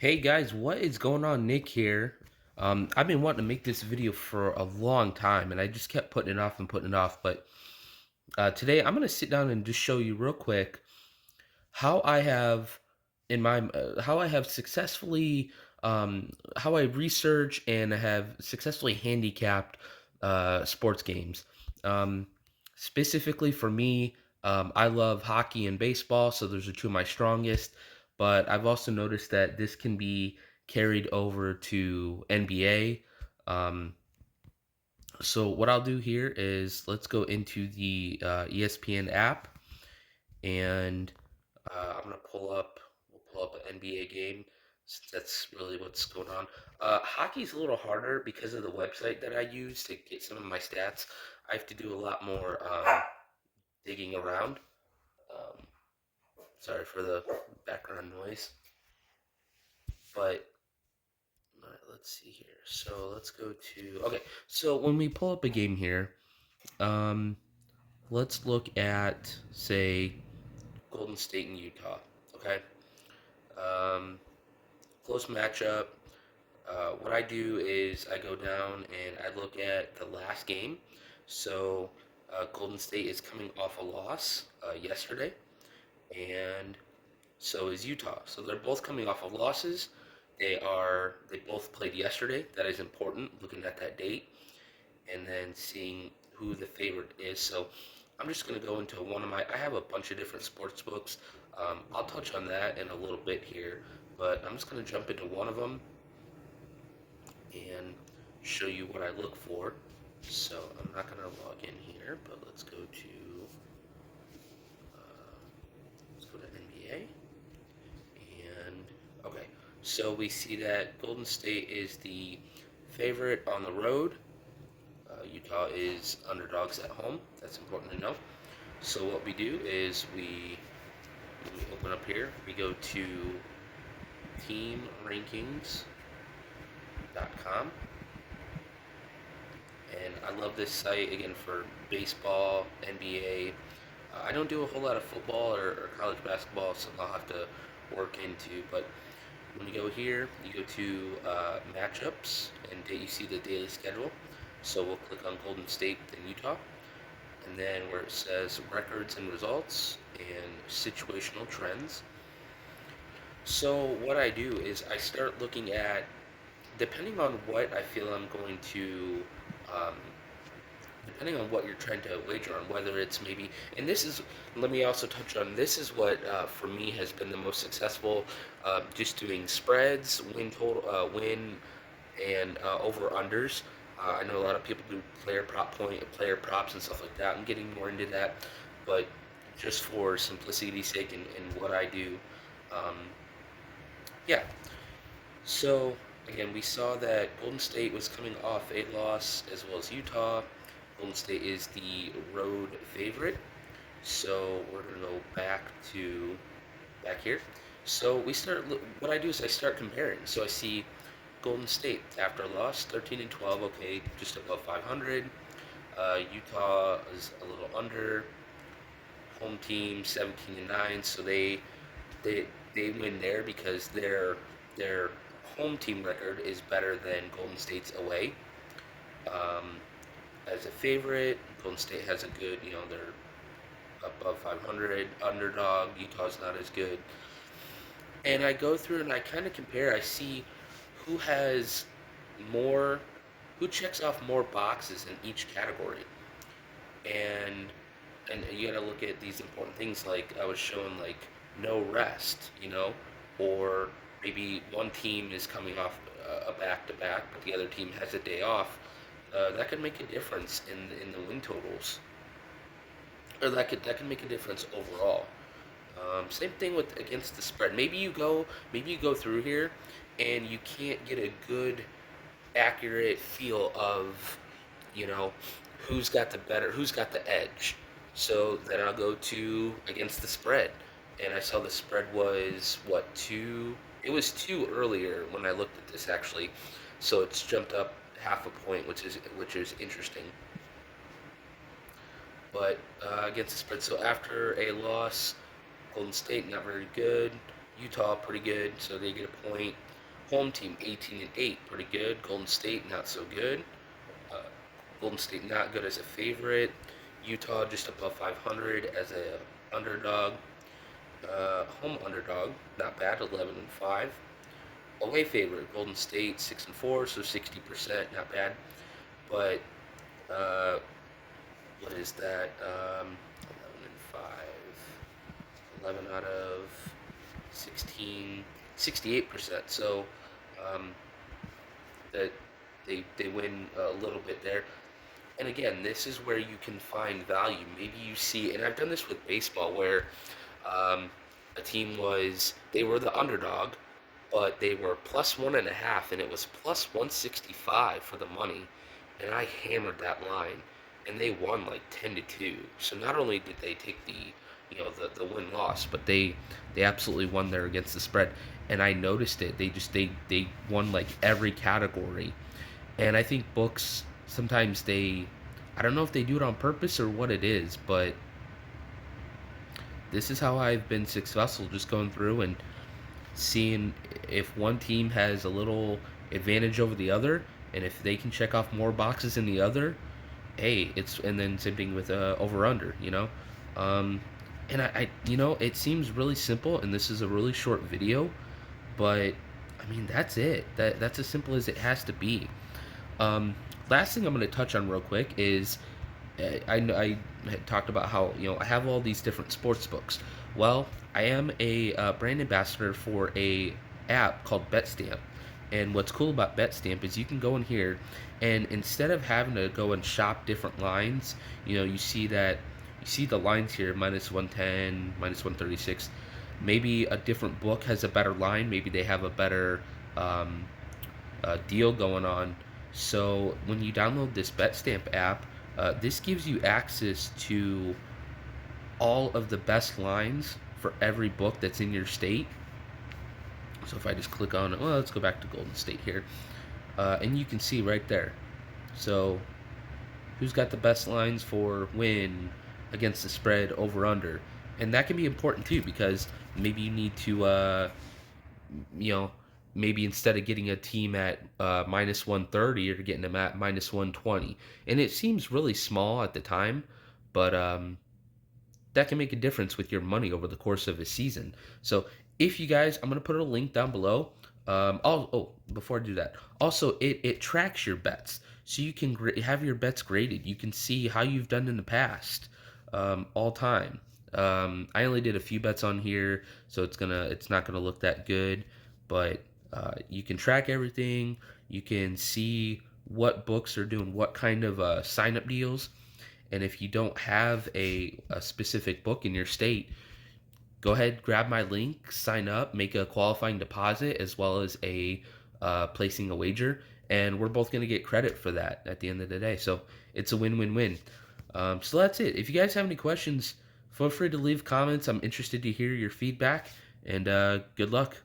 Hey guys, what is going on? Nick here. I've been wanting to make this video for a long time, and I just kept putting it off and putting it off. But today, I'm gonna sit down and just show you real quick how I have how I have successfully how I research and have successfully handicapped sports games. Um, Specifically for me, I love hockey and baseball, so those are two of my strongest. But I've also noticed that this can be carried over to NBA. Um, so what I'll do here is let's go into the ESPN app, and I'm gonna we'll pull up an NBA game since that's really what's going on. Hockey's a little harder because of the website that I use to get some of my stats. I have to do a lot more digging around. Um, Sorry for the background noise, but let's see here. So let's go to okay. So when we pull up a game here, um, let's look at say Golden State and Utah. Okay. Um, Close matchup. What I do is I go down and I look at the last game. So Golden State is coming off a loss yesterday, and so is Utah. So they're both coming off of losses. They both played yesterday. That is important. Looking at that date and then seeing who the favorite is. So I'm just going to go into one of my. I have a bunch of different sports books. I'll touch on that in a little bit here, but I'm just going to jump into one of them and show you what I look for. So I'm not going to log in here, but uh, let's go to NBA and okay. So we see that Golden State is the favorite on the road. Utah is underdogs at home. That's important to know. So what we do is we open up here. We go to teamrankings.com, and I love this site again for baseball, NBA. I don't do a whole lot of football or college basketball, so I'll have to work into. But when you go here, you go to matchups, and you see the daily schedule. So we'll click on Golden State and Utah, and then where it says records and results and situational trends. So what I do is I start looking at, depending on what I feel I'm going to, um, depending on what you're trying to wager on, whether it's maybe, and this is, let me also touch on, this is what for me has been the most successful, just doing spreads, win and over unders. I know a lot of people do player props and stuff like that. I'm getting more into that, but just for simplicity's sake and what I do, um, yeah. So again, we saw that Golden State was coming off a loss as well as Utah. Golden State is the road favorite. So we're gonna go back here. So what I do is I start comparing. So I see Golden State after a loss, 13 and 12, okay, just above 500. Utah is a little under. Home team 17 and 9, so they they win there because their home team record is better than Golden State's away. Um, as a favorite, Golden State has a good, they're above 500. Underdog, Utah's not as good. And I go through and I kind of compare. I see who has more, who checks off more boxes in each category. And you gotta look at these important things like I was showing like no rest, or maybe one team is coming off a back to back, but the other team has a day off. That could make a difference in the win totals, or that could make a difference overall. Same thing with against the spread. Maybe you go through here, and you can't get a good accurate feel of, you know, who's got the edge. So then I'll go to against the spread, and I saw the spread was what two? It was two earlier when I looked at this actually, so it's jumped up half a point, which is interesting. But against the spread, so after a loss, Golden State not very good. Utah, pretty good, so they get a point. Home team, 18-8, pretty good. Golden State, not so good. Uh, Golden State, not good as a favorite. Utah, just above 500 as a underdog. Home underdog, not bad, 11-5. Away favorite, Golden State, 6-4, so 60%, not bad. But uh, what is that? 11-5. 11 out of 16, 68%. So um, that they win a little bit there. And again, this is where you can find value. Maybe you see, and I've done this with baseball, where um, a team they were the underdog, but they were plus 1.5, and it was plus 165 for the money, and I hammered that line, and they won like 10-2. So not only did they take the win loss, but they absolutely won there against the spread, and I noticed it. They won like every category, and I think books sometimes I don't know if they do it on purpose or what it is, but this is how I've been successful, just going through and seeing if one team has a little advantage over the other, and if they can check off more boxes than the other, hey, it's and then same thing with over under, um, and it seems really simple, and this is a really short video, but I mean that's it. That's as simple as it has to be. Um, Last thing I'm going to touch on real quick is I had talked about how I have all these different sports books. Well, I am a brand ambassador for a app called BetStamp, and what's cool about BetStamp is you can go in here, and instead of having to go and shop different lines, you see the lines here minus 110, minus 136. Maybe a different book has a better line. Maybe they have a better um, deal going on. So when you download this BetStamp app, this gives you access to all of the best lines for every book that's in your state. So if I just click on it, well, let's go back to Golden State here, and you can see right there. So who's got the best lines for win against the spread over under, and that can be important too because maybe you need to you know, maybe instead of getting a team at minus 130, you're getting them at minus 120. And it seems really small at the time, but that can make a difference with your money over the course of a season. So if you guys, I'm going to put a link down below. Before I do that, also it tracks your bets. So you can have your bets graded. You can see how you've done in the past, all time. I only did a few bets on here, so it's not gonna look that good, but you can track everything. You can see what books are doing what kind of sign up deals, and if you don't have a specific book in your state, go ahead, grab my link, sign up, make a qualifying deposit as well as a placing a wager, and we're both gonna get credit for that at the end of the day. So it's a win-win-win. So that's it. If you guys have any questions, feel free to leave comments. I'm interested to hear your feedback, and good luck.